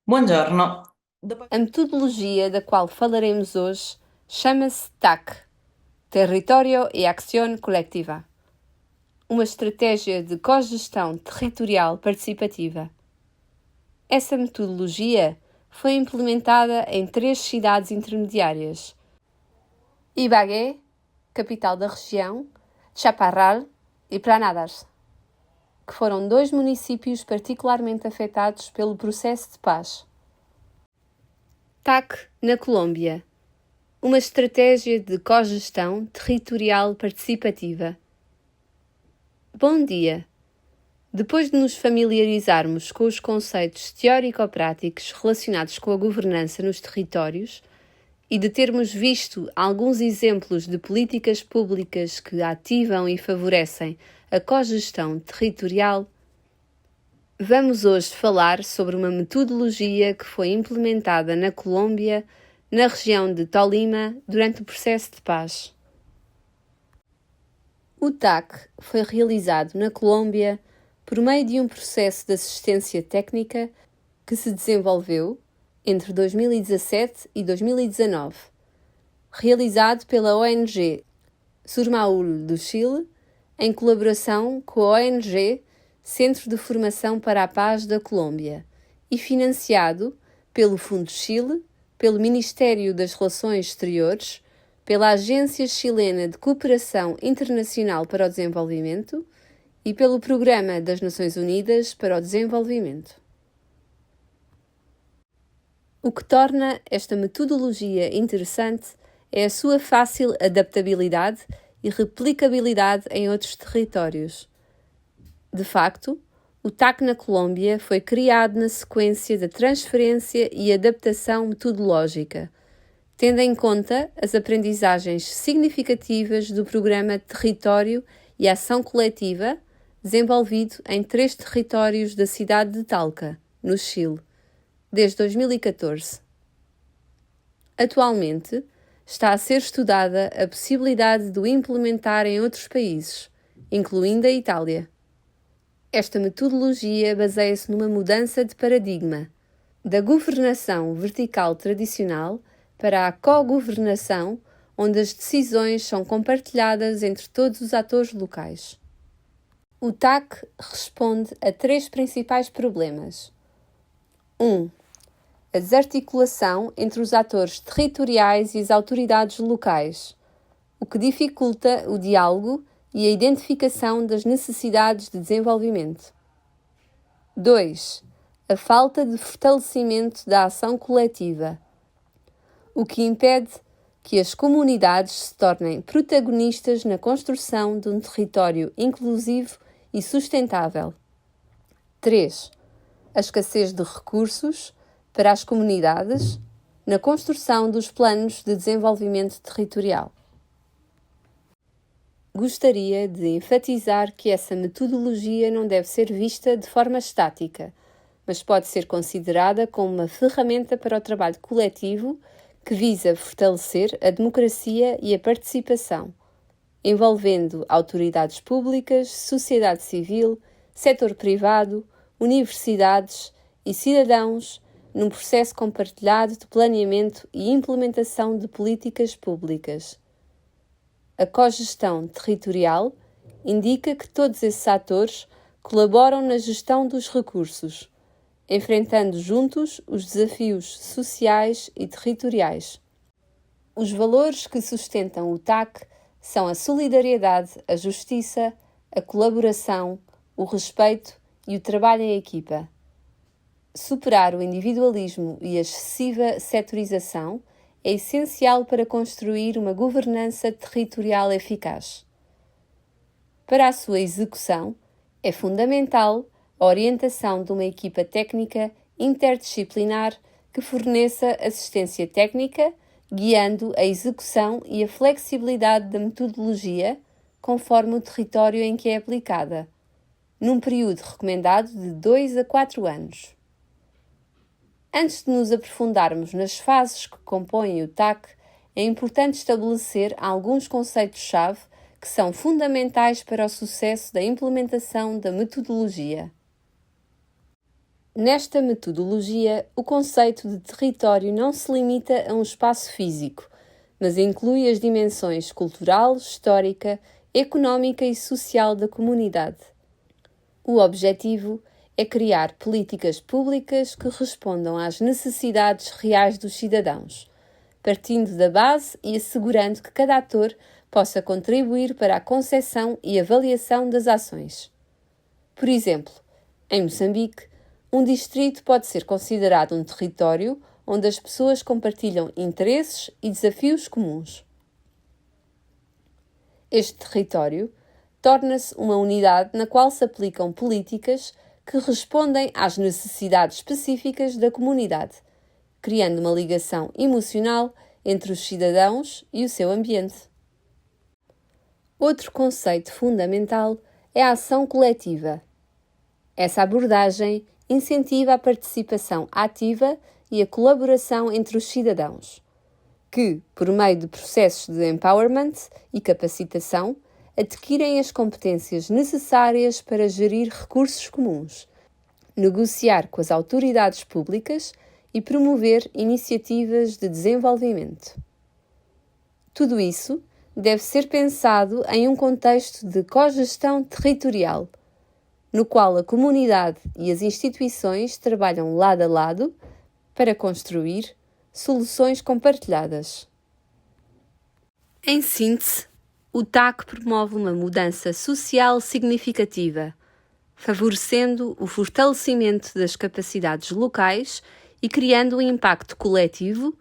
Buongiorno. A metodologia da qual falaremos hoje chama-se TAC, Território e Acción Colectiva, uma estratégia de cogestão territorial participativa. Essa metodologia foi implementada em 3 cidades intermediárias: Ibagué, capital da região, Chaparral e Planadas, que foram 2 municípios particularmente afetados pelo processo de paz. TAC na Colômbia, uma estratégia de cogestão territorial participativa. Bom dia! Depois de nos familiarizarmos com os conceitos teórico-práticos relacionados com a governança nos territórios e de termos visto alguns exemplos de políticas públicas que ativam e favorecem a cogestão territorial, vamos hoje falar sobre uma metodologia que foi implementada na Colômbia, na região de Tolima, durante o processo de paz. O TAC foi realizado na Colômbia por meio de um processo de assistência técnica que se desenvolveu entre 2017 e 2019, realizado pela ONG Surmaul do Chile, em colaboração com a ONG Centro de Formação para a Paz da Colômbia e financiado pelo Fundo Chile, pelo Ministério das Relações Exteriores, pela Agência Chilena de Cooperação Internacional para o Desenvolvimento e pelo Programa das Nações Unidas para o Desenvolvimento. O que torna esta metodologia interessante é a sua fácil adaptabilidade e replicabilidade em outros territórios. De facto, o TAC na Colômbia foi criado na sequência da transferência e adaptação metodológica, tendo em conta as aprendizagens significativas do Programa Território e Ação Coletiva, desenvolvido em 3 territórios da cidade de Talca, no Chile, desde 2014. Atualmente, está a ser estudada a possibilidade de o implementar em outros países, incluindo a Itália. Esta metodologia baseia-se numa mudança de paradigma, da governação vertical tradicional para a co-governação, onde as decisões são compartilhadas entre todos os atores locais. O TAC responde a 3 principais problemas. 1. A desarticulação entre os atores territoriais e as autoridades locais, o que dificulta o diálogo e a identificação das necessidades de desenvolvimento. 2. A falta de fortalecimento da ação coletiva, o que impede que as comunidades se tornem protagonistas na construção de um território inclusivo e sustentável. 3. A escassez de recursos para as comunidades na construção dos planos de desenvolvimento territorial. Gostaria de enfatizar que essa metodologia não deve ser vista de forma estática, mas pode ser considerada como uma ferramenta para o trabalho coletivo que visa fortalecer a democracia e a participação, envolvendo autoridades públicas, sociedade civil, setor privado, universidades e cidadãos num processo compartilhado de planeamento e implementação de políticas públicas. A cogestão territorial indica que todos esses atores colaboram na gestão dos recursos, enfrentando juntos os desafios sociais e territoriais. Os valores que sustentam o TAC são a solidariedade, a justiça, a colaboração, o respeito e o trabalho em equipa. Superar o individualismo e a excessiva setorização é essencial para construir uma governança territorial eficaz. Para a sua execução, é fundamental a orientação de uma equipa técnica interdisciplinar que forneça assistência técnica, guiando a execução e a flexibilidade da metodologia conforme o território em que é aplicada, num período recomendado de 2 a 4 anos. Antes de nos aprofundarmos nas fases que compõem o TAC, é importante estabelecer alguns conceitos-chave que são fundamentais para o sucesso da implementação da metodologia. Nesta metodologia, o conceito de território não se limita a um espaço físico, mas inclui as dimensões cultural, histórica, económica e social da comunidade. O objetivo é criar políticas públicas que respondam às necessidades reais dos cidadãos, partindo da base e assegurando que cada ator possa contribuir para a concepção e avaliação das ações. Por exemplo, em Moçambique, um distrito pode ser considerado um território onde as pessoas compartilham interesses e desafios comuns. Este território torna-se uma unidade na qual se aplicam políticas que respondem às necessidades específicas da comunidade, criando uma ligação emocional entre os cidadãos e o seu ambiente. Outro conceito fundamental é a ação coletiva. Essa abordagem incentiva a participação ativa e a colaboração entre os cidadãos, que, por meio de processos de empowerment e capacitação, adquirem as competências necessárias para gerir recursos comuns, negociar com as autoridades públicas e promover iniciativas de desenvolvimento. Tudo isso deve ser pensado em um contexto de cogestão territorial, no qual a comunidade e as instituições trabalham lado a lado para construir soluções compartilhadas. Em síntese, o TAC promove uma mudança social significativa, favorecendo o fortalecimento das capacidades locais e criando um impacto coletivo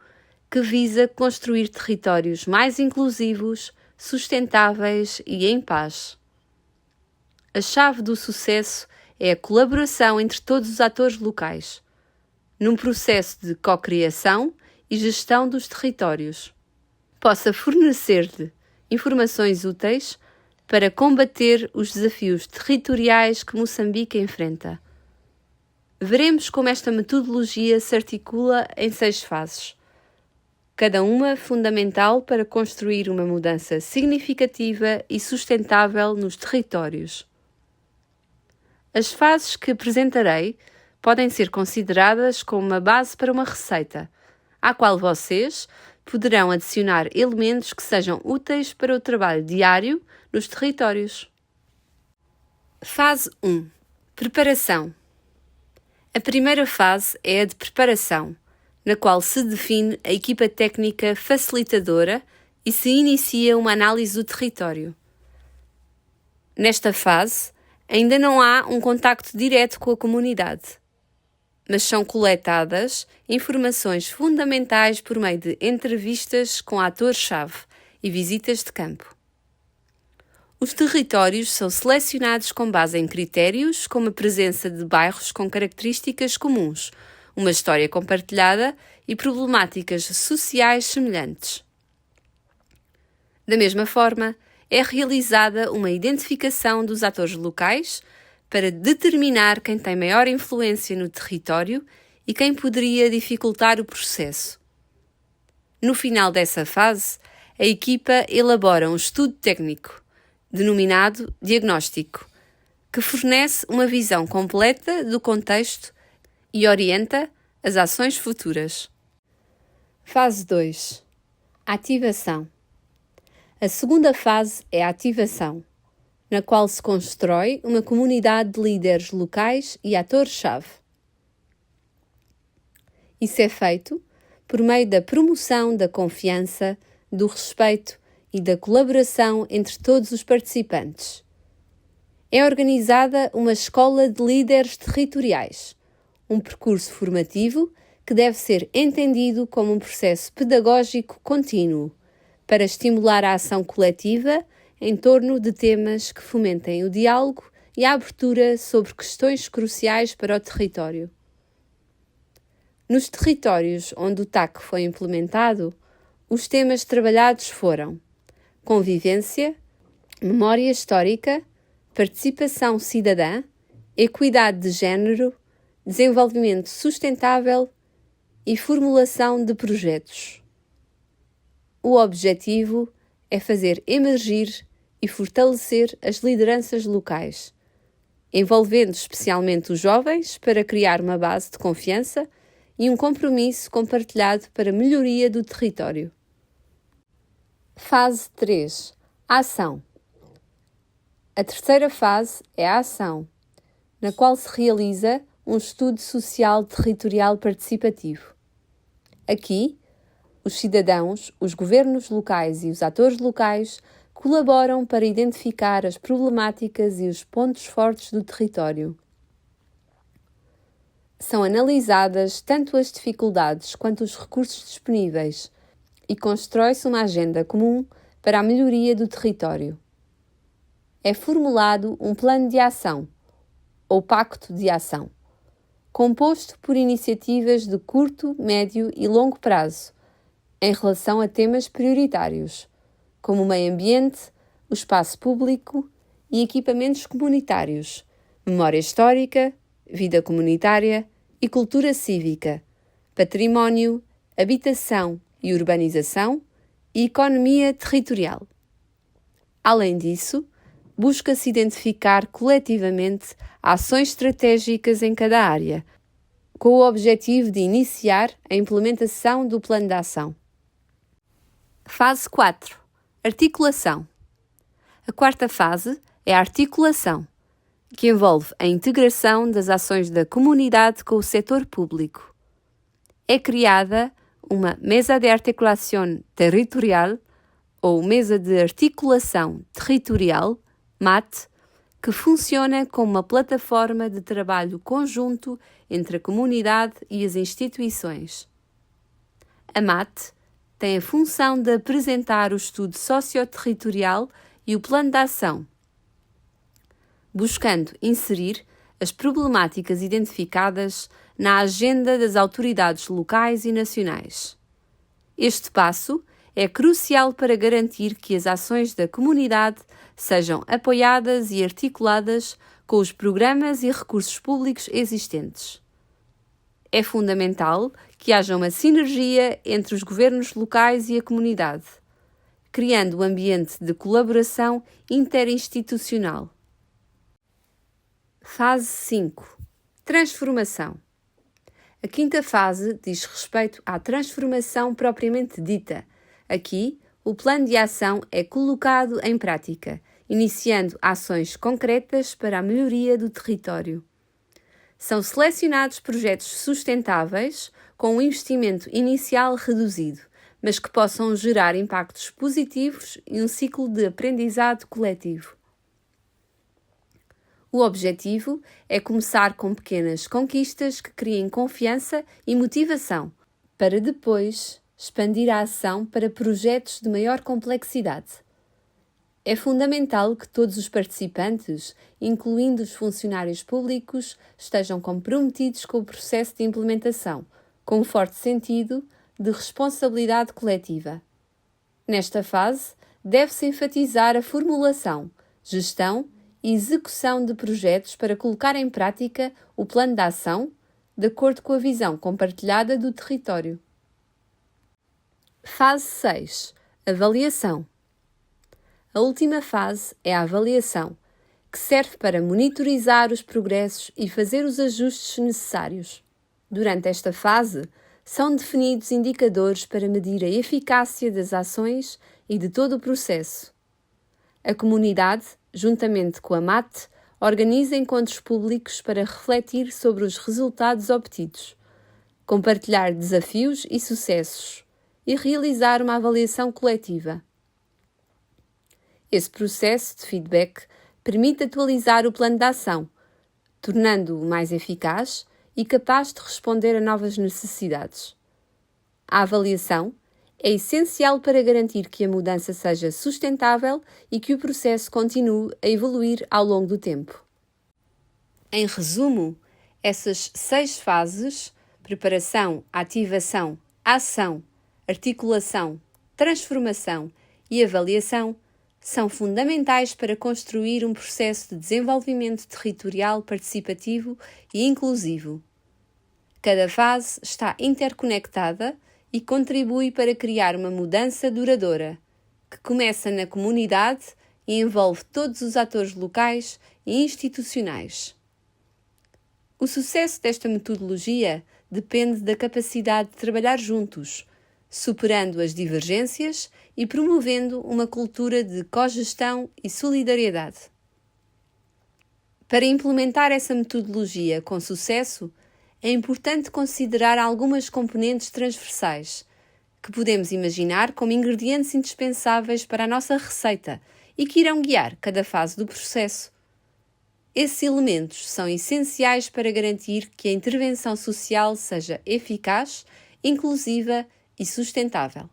que visa construir territórios mais inclusivos, sustentáveis e em paz. A chave do sucesso é a colaboração entre todos os atores locais, num processo de cocriação e gestão dos territórios. Possa fornecer-lhe informações úteis para combater os desafios territoriais que Moçambique enfrenta. Veremos como esta metodologia se articula em 6 fases, cada uma fundamental para construir uma mudança significativa e sustentável nos territórios. As fases que apresentarei podem ser consideradas como uma base para uma receita, à qual vocês poderão adicionar elementos que sejam úteis para o trabalho diário nos territórios. Fase 1. Preparação. A primeira fase é a de preparação, na qual se define a equipa técnica facilitadora e se inicia uma análise do território. Nesta fase, ainda não há um contacto direto com a comunidade, mas são coletadas informações fundamentais por meio de entrevistas com atores-chave e visitas de campo. Os territórios são selecionados com base em critérios como a presença de bairros com características comuns, uma história compartilhada e problemáticas sociais semelhantes. Da mesma forma, é realizada uma identificação dos atores locais para determinar quem tem maior influência no território e quem poderia dificultar o processo. No final dessa fase, a equipa elabora um estudo técnico, denominado diagnóstico, que fornece uma visão completa do contexto e orienta as ações futuras. Fase 2. Ativação. A segunda fase é a ativação, na qual se constrói uma comunidade de líderes locais e atores-chave. Isso é feito por meio da promoção da confiança, do respeito e da colaboração entre todos os participantes. É organizada uma escola de líderes territoriais, um percurso formativo que deve ser entendido como um processo pedagógico contínuo, para estimular a ação coletiva em torno de temas que fomentem o diálogo e a abertura sobre questões cruciais para o território. Nos territórios onde o TAC foi implementado, os temas trabalhados foram convivência, memória histórica, participação cidadã, equidade de género, desenvolvimento sustentável e formulação de projetos. O objetivo é fazer emergir e fortalecer as lideranças locais, envolvendo especialmente os jovens para criar uma base de confiança e um compromisso compartilhado para a melhoria do território. Fase 3. Ação. A terceira fase é a ação, na qual se realiza um estudo social territorial participativo. Aqui, os cidadãos, os governos locais e os atores locais colaboram para identificar as problemáticas e os pontos fortes do território. São analisadas tanto as dificuldades quanto os recursos disponíveis e constrói-se uma agenda comum para a melhoria do território. É formulado um plano de ação, ou pacto de ação, composto por iniciativas de curto, médio e longo prazo, em relação a temas prioritários, como o meio ambiente, o espaço público e equipamentos comunitários, memória histórica, vida comunitária e cultura cívica, património, habitação e urbanização e economia territorial. Além disso, busca-se identificar coletivamente ações estratégicas em cada área, com o objetivo de iniciar a implementação do plano de ação. Fase 4. Articulação. A quarta fase é a articulação, que envolve a integração das ações da comunidade com o setor público. É criada uma Mesa de Articulação Territorial, ou Mesa de Articulação Territorial, MAT, que funciona como uma plataforma de trabalho conjunto entre a comunidade e as instituições. A MAT tem a função de apresentar o estudo socioterritorial e o plano de ação, buscando inserir as problemáticas identificadas na agenda das autoridades locais e nacionais. Este passo é crucial para garantir que as ações da comunidade sejam apoiadas e articuladas com os programas e recursos públicos existentes. É fundamental que haja uma sinergia entre os governos locais e a comunidade, criando um ambiente de colaboração interinstitucional. Fase 5. Transformação. A quinta fase diz respeito à transformação propriamente dita. Aqui, o plano de ação é colocado em prática, iniciando ações concretas para a melhoria do território. São selecionados projetos sustentáveis com um investimento inicial reduzido, mas que possam gerar impactos positivos e um ciclo de aprendizado coletivo. O objetivo é começar com pequenas conquistas que criem confiança e motivação, para depois expandir a ação para projetos de maior complexidade. É fundamental que todos os participantes, incluindo os funcionários públicos, estejam comprometidos com o processo de implementação, com um forte sentido de responsabilidade coletiva. Nesta fase, deve-se enfatizar a formulação, gestão e execução de projetos para colocar em prática o plano de ação, de acordo com a visão compartilhada do território. Fase 6. Avaliação. A última fase é a avaliação, que serve para monitorizar os progressos e fazer os ajustes necessários. Durante esta fase, são definidos indicadores para medir a eficácia das ações e de todo o processo. A comunidade, juntamente com a MAT, organiza encontros públicos para refletir sobre os resultados obtidos, compartilhar desafios e sucessos e realizar uma avaliação coletiva. Esse processo de feedback permite atualizar o plano de ação, tornando-o mais eficaz e capaz de responder a novas necessidades. A avaliação é essencial para garantir que a mudança seja sustentável e que o processo continue a evoluir ao longo do tempo. Em resumo, essas 6 fases, preparação, ativação, ação, articulação, transformação e avaliação, são fundamentais para construir um processo de desenvolvimento territorial participativo e inclusivo. Cada fase está interconectada e contribui para criar uma mudança duradoura, que começa na comunidade e envolve todos os atores locais e institucionais. O sucesso desta metodologia depende da capacidade de trabalhar juntos, superando as divergências e promovendo uma cultura de cogestão e solidariedade. Para implementar essa metodologia com sucesso, é importante considerar algumas componentes transversais, que podemos imaginar como ingredientes indispensáveis para a nossa receita e que irão guiar cada fase do processo. Esses elementos são essenciais para garantir que a intervenção social seja eficaz, inclusiva e sustentável.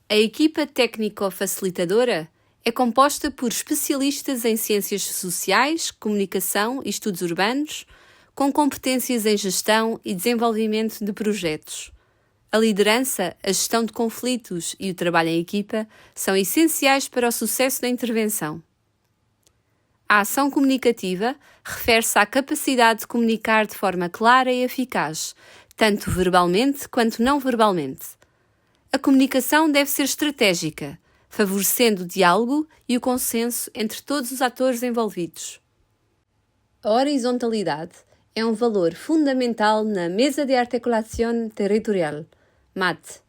A equipa técnico-facilitadora é composta por especialistas em ciências sociais, comunicação e estudos urbanos, com competências em gestão e desenvolvimento de projetos. A liderança, a gestão de conflitos e o trabalho em equipa são essenciais para o sucesso da intervenção. A ação comunicativa refere-se à capacidade de comunicar de forma clara e eficaz, tanto verbalmente quanto não verbalmente. A comunicação deve ser estratégica, favorecendo o diálogo e o consenso entre todos os atores envolvidos. A horizontalidade é um valor fundamental na Mesa de Articulação Territorial, MAT.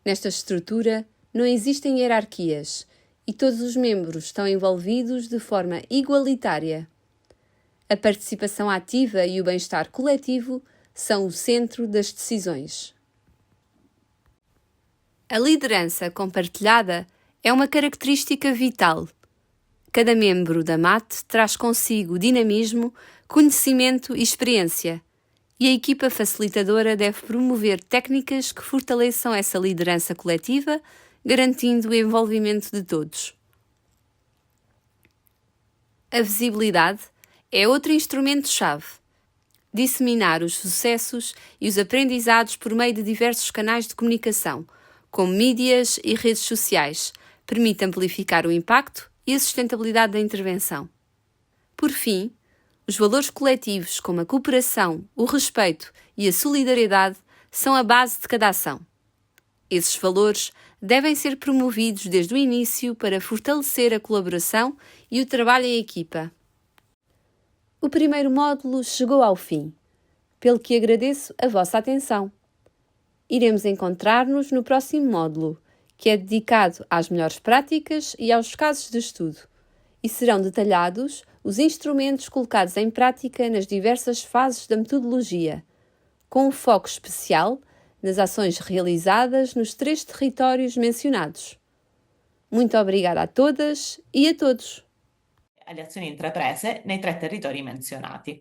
Nesta estrutura, não existem hierarquias e todos os membros estão envolvidos de forma igualitária. A participação ativa e o bem-estar coletivo são o centro das decisões. A liderança compartilhada é uma característica vital. Cada membro da MAT traz consigo dinamismo, conhecimento e experiência, e a equipa facilitadora deve promover técnicas que fortaleçam essa liderança coletiva, garantindo o envolvimento de todos. A visibilidade é outro instrumento-chave. Disseminar os sucessos e os aprendizados por meio de diversos canais de comunicação, como mídias e redes sociais, permite amplificar o impacto e a sustentabilidade da intervenção. Por fim, os valores coletivos como a cooperação, o respeito e a solidariedade são a base de cada ação. Esses valores devem ser promovidos desde o início para fortalecer a colaboração e o trabalho em equipa. O primeiro módulo chegou ao fim, pelo que agradeço a vossa atenção. Iremos encontrar-nos no próximo módulo, que é dedicado às melhores práticas e aos casos de estudo, e serão detalhados os instrumentos colocados em prática nas diversas fases da metodologia, com um foco especial nas ações realizadas nos 3 territórios mencionados. Muito obrigada a todas e a todos! Alle azioni intraprese nei 3 territori menzionati.